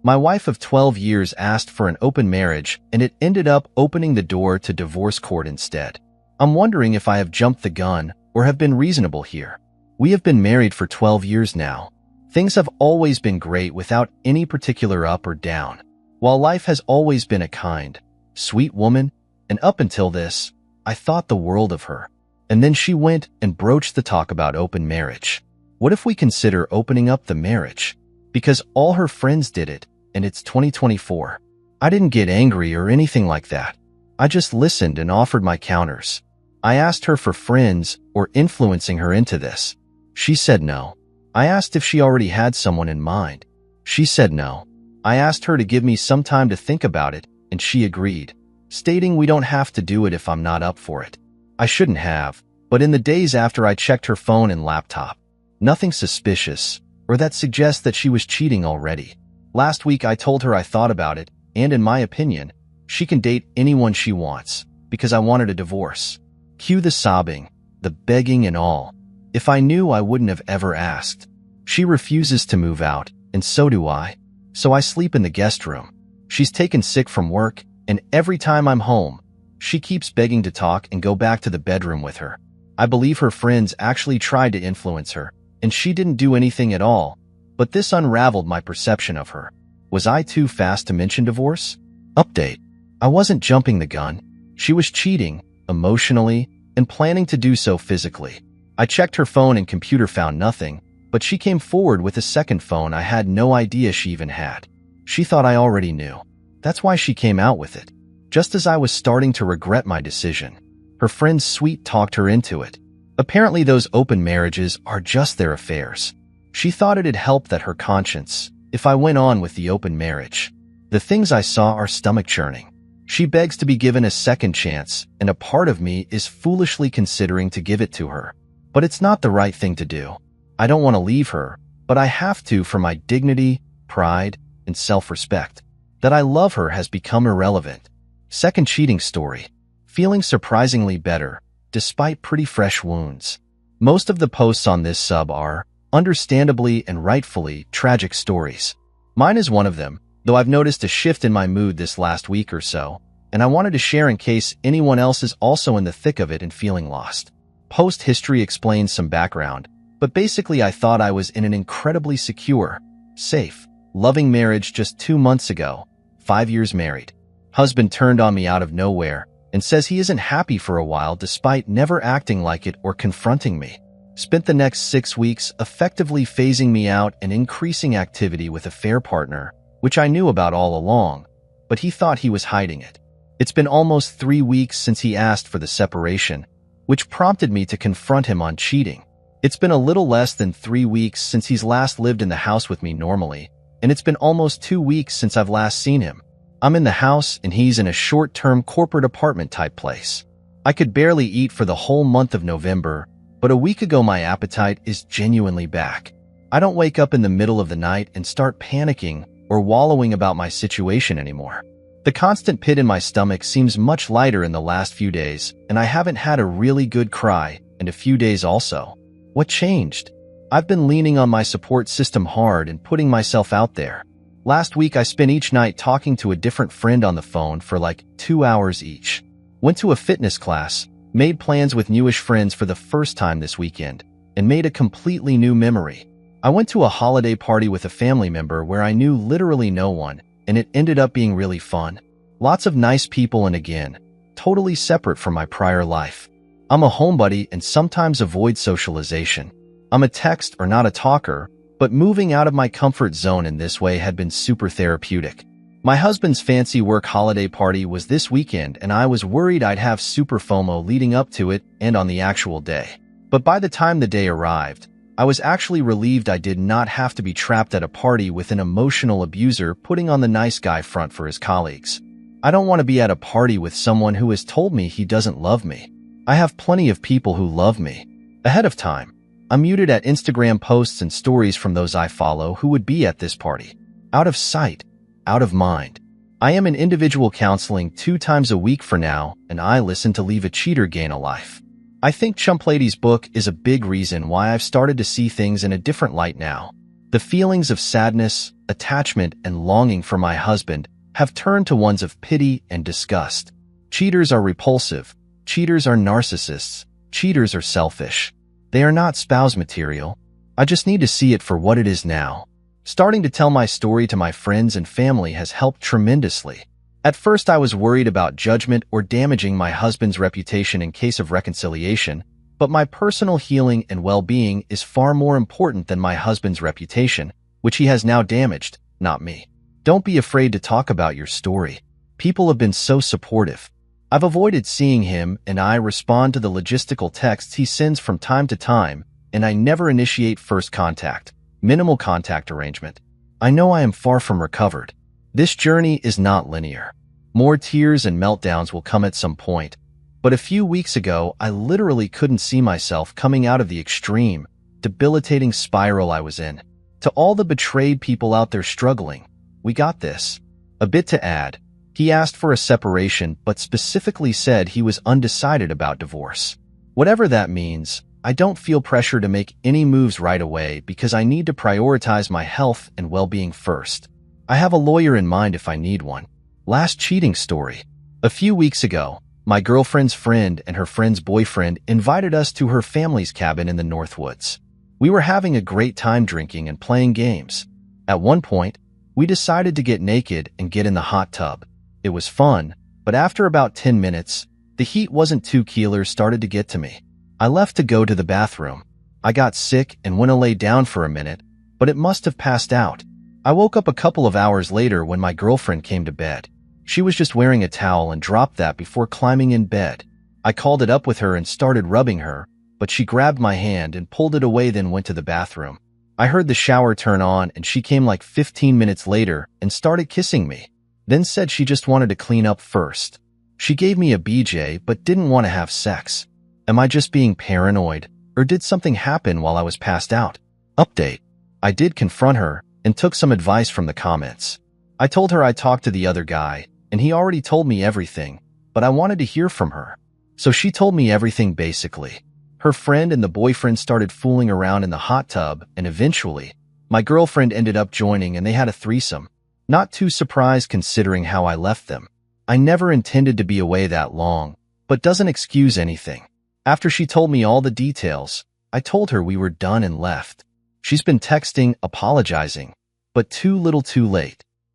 My wife of 12 years asked for an open marriage, and it ended up opening the door to divorce court instead. I'm wondering if I have jumped the gun or have been reasonable here. We have been married for 12 years now. Things have always been great without any particular up or down. While life has always been a kind, sweet woman, and up until this, I thought the world of her. And then she went and broached the talk about open marriage. What if we consider opening up the marriage? Because all her friends did it, and it's 2024. I didn't get angry or anything like that. I just listened and offered my counters. I asked her for friends or influencing her into this. She said no. I asked if she already had someone in mind. She said no. I asked her to give me some time to think about it, and she agreed, stating we don't have to do it if I'm not up for it. I shouldn't have, but in the days after I checked her phone and laptop, nothing suspicious, or that suggests that she was cheating already. Last week I told her I thought about it, and in my opinion, she can date anyone she wants, because I wanted a divorce. Cue the sobbing, the begging and all. If I knew, I wouldn't have ever asked. She refuses to move out, and so do I. So I sleep in the guest room. She's taken sick from work, and every time I'm home, she keeps begging to talk and go back to the bedroom with her. I believe her friends actually tried to influence her, and she didn't do anything at all, but this unraveled my perception of her. Was I too fast to mention divorce? Update. I wasn't jumping the gun. She was cheating, emotionally, and planning to do so physically. I checked her phone and computer, found nothing, but she came forward with a second phone I had no idea she even had. She thought I already knew. That's why she came out with it. Just as I was starting to regret my decision, her friends sweet-talked her into it. Apparently those open marriages are just their affairs. She thought it'd help that her conscience, if I went on with the open marriage. The things I saw are stomach-churning. She begs to be given a second chance, and a part of me is foolishly considering to give it to her. But it's not the right thing to do. I don't want to leave her, but I have to for my dignity, pride, and self-respect. That I love her has become irrelevant. Second cheating story. Feeling surprisingly better, despite pretty fresh wounds. Most of the posts on this sub are, understandably and rightfully, tragic stories. Mine is one of them, though I've noticed a shift in my mood this last week or so, and I wanted to share in case anyone else is also in the thick of it and feeling lost. Post history explains some background, but basically I thought I was in an incredibly secure, safe, loving marriage just 2 months ago, 5 years married. Husband turned on me out of nowhere and says he isn't happy for a while despite never acting like it or confronting me. Spent the next 6 weeks effectively phasing me out and increasing activity with a fair partner, which I knew about all along, but he thought he was hiding it. It's been almost 3 weeks since he asked for the separation, which prompted me to confront him on cheating. It's been a little less than 3 weeks since he's last lived in the house with me normally, and it's been almost 2 weeks since I've last seen him. I'm in the house and he's in a short-term corporate apartment type place. I could barely eat for the whole month of November, but a week ago my appetite is genuinely back. I don't wake up in the middle of the night and start panicking or wallowing about my situation anymore. The constant pit in my stomach seems much lighter in the last few days, and I haven't had a really good cry in a few days also. What changed? I've been leaning on my support system hard and putting myself out there. Last week I spent each night talking to a different friend on the phone for like 2 hours each. Went to a fitness class, made plans with newish friends for the first time this weekend, and made a completely new memory. I went to a holiday party with a family member where I knew literally no one, and it ended up being really fun. Lots of nice people and again, totally separate from my prior life. I'm a homebody and sometimes avoid socialization. I'm a text or not a talker, but moving out of my comfort zone in this way had been super therapeutic. My husband's fancy work holiday party was this weekend and I was worried I'd have super FOMO leading up to it and on the actual day. But by the time the day arrived, I was actually relieved I did not have to be trapped at a party with an emotional abuser putting on the nice guy front for his colleagues. I don't want to be at a party with someone who has told me he doesn't love me. I have plenty of people who love me. Ahead of time, I'm muted at Instagram posts and stories from those I follow who would be at this party. Out of sight, out of mind. I am in individual counseling 2 times a week for now, and I listen to Leave a Cheater Gain a Life. I think Chump Lady's book is a big reason why I've started to see things in a different light now. The feelings of sadness, attachment, and longing for my husband have turned to ones of pity and disgust. Cheaters are repulsive. Cheaters are narcissists. Cheaters are selfish. They are not spouse material. I just need to see it for what it is now. Starting to tell my story to my friends and family has helped tremendously. At first, I was worried about judgment or damaging my husband's reputation in case of reconciliation, but my personal healing and well-being is far more important than my husband's reputation, which he has now damaged, not me. Don't be afraid to talk about your story. People have been so supportive. I've avoided seeing him, and I respond to the logistical texts he sends from time to time, and I never initiate first contact. Minimal contact arrangement. I know I am far from recovered. This journey is not linear. More tears and meltdowns will come at some point, but a few weeks ago, I literally couldn't see myself coming out of the extreme, debilitating spiral I was in. To all the betrayed people out there struggling, we got this. A bit to add, he asked for a separation but specifically said he was undecided about divorce. Whatever that means, I don't feel pressure to make any moves right away because I need to prioritize my health and well-being first. I have a lawyer in mind if I need one. Last cheating story. A few weeks ago, my girlfriend's friend and her friend's boyfriend invited us to her family's cabin in the Northwoods. We were having a great time drinking and playing games. At one point, we decided to get naked and get in the hot tub. It was fun, but after about 10 minutes, the heat wasn't too killers started to get to me. I left to go to the bathroom. I got sick and went to lay down for a minute, but it must have passed out. I woke up a couple of hours later when my girlfriend came to bed. She was just wearing a towel and dropped that before climbing in bed. I called it up with her and started rubbing her, but she grabbed my hand and pulled it away, then went to the bathroom. I heard the shower turn on and she came like 15 minutes later and started kissing me, then said she just wanted to clean up first. She gave me a BJ but didn't want to have sex. Am I just being paranoid, or did something happen while I was passed out? Update. I did confront her and took some advice from the comments. I told her I talked to the other guy, and he already told me everything, but I wanted to hear from her. So she told me everything basically. Her friend and the boyfriend started fooling around in the hot tub, and eventually, my girlfriend ended up joining and they had a threesome. Not too surprised considering how I left them. I never intended to be away that long, but doesn't excuse anything. After she told me all the details, I told her we were done and left. She's been texting, apologizing, but too little too late.